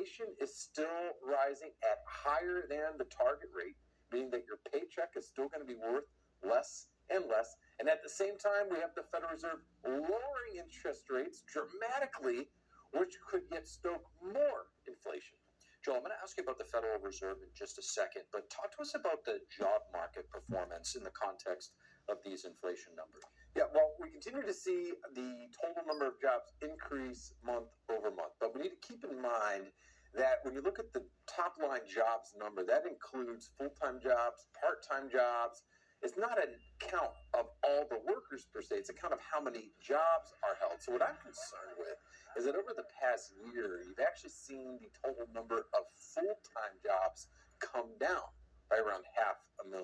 inflation is still rising at higher than the target rate, meaning that your paycheck is still going to be worth less and less. And at the same time, we have the Federal Reserve lowering interest rates dramatically, which could yet stoke more inflation. Joel, I'm going to ask you about the Federal Reserve in just a second, but talk to us about the job market performance in the context of these inflation numbers. Yeah, well, we continue to see the total number of jobs increase month over month, but we need to keep in mind that when you look at the top line jobs number, that includes full-time jobs, part-time jobs. It's not a count of all the workers per se, it's a count of how many jobs are held. So what I'm concerned with is that over the past year, you've actually seen the total number of full-time jobs come down by around 500,000.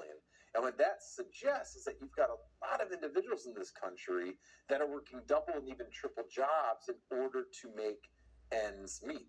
And what that suggests is that you've got a lot of individuals in this country that are working double and even triple jobs in order to make ends meet.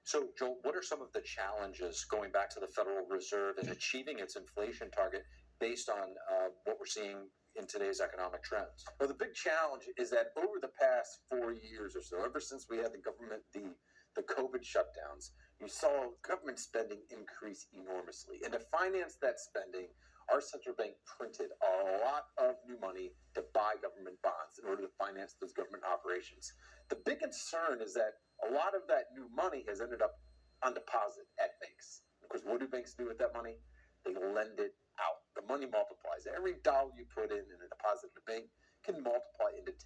So, Joel, what are some of the challenges going back to the Federal Reserve in achieving its inflation target based on what we're seeing in today's economic trends? Well, the big challenge is that over the past 4 years or so, ever since we had the COVID shutdowns, you saw government spending increase enormously. And to finance that spending, our central bank printed a lot of new money to buy government bonds in order to finance those government operations. The big concern is that a lot of that new money has ended up on deposit at banks. Of course, what do banks do with that money? They lend it out. The money multiplies. Every dollar you put in a deposit in a bank can multiply into 10.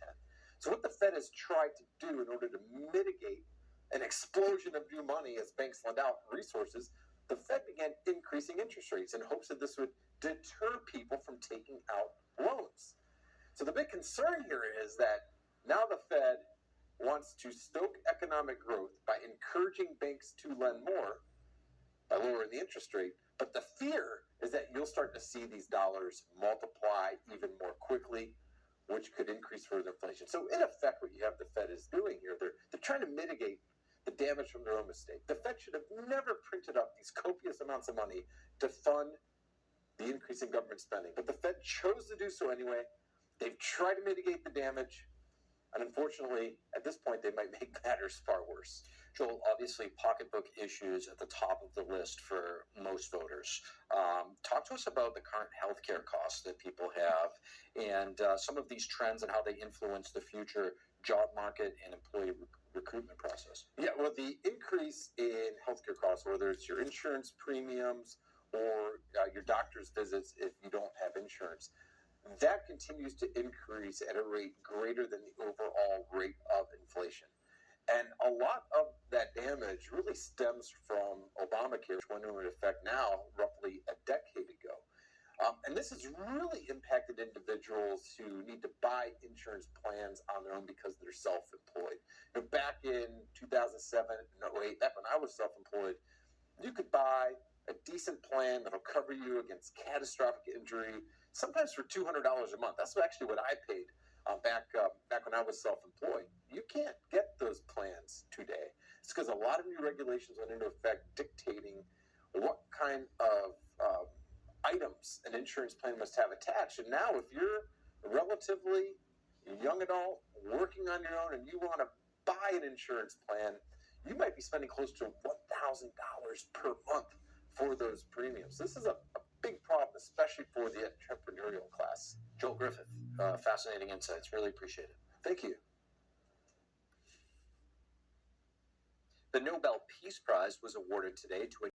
So what the Fed has tried to do in order to mitigate an explosion of new money as banks lend out resources, the Fed began increasing interest rates in hopes that this would deter people from taking out loans. So the big concern here is that now the Fed wants to stoke economic growth by encouraging banks to lend more by lowering the interest rate. But the fear is that you'll start to see these dollars multiply even more quickly, which could increase further inflation. So in effect, what you have the Fed is doing here, they're trying to mitigate the damage from their own mistake. The Fed should have never printed up these copious amounts of money to fund the increase in government spending. But the Fed chose to do so anyway. They've tried to mitigate the damage. And unfortunately, at this point, they might make matters far worse. Joel, obviously, pocketbook issues at the top of the list for most voters. Talk to us about the current healthcare costs that people have and some of these trends and how they influence the future job market and employee recruitment process. Yeah, well, the increase in healthcare costs, whether it's your insurance premiums or your doctor's visits if you don't have insurance, that continues to increase at a rate greater than the overall rate of inflation. And a lot of that damage really stems from Obamacare, which went into effect now roughly a decade ago. And this has really impacted individuals who need to buy insurance plans on their own because they're self-employed. You know, back in 2007 and 08, back when I was self-employed, you could buy a decent plan that'll cover you against catastrophic injury, sometimes for $200 a month. That's actually what I paid back when I was self-employed. You can't get those plans today. It's because a lot of new regulations went into effect dictating what kind of items an insurance plan must have attached. And now if you're a relatively young adult working on your own and you want to buy an insurance plan, you might be spending close to $1,000 per month for those premiums. This is a big problem, especially for the entrepreneurial class. Joel Griffith, fascinating insights. Really appreciate it. Thank you. The Nobel Peace Prize was awarded today to a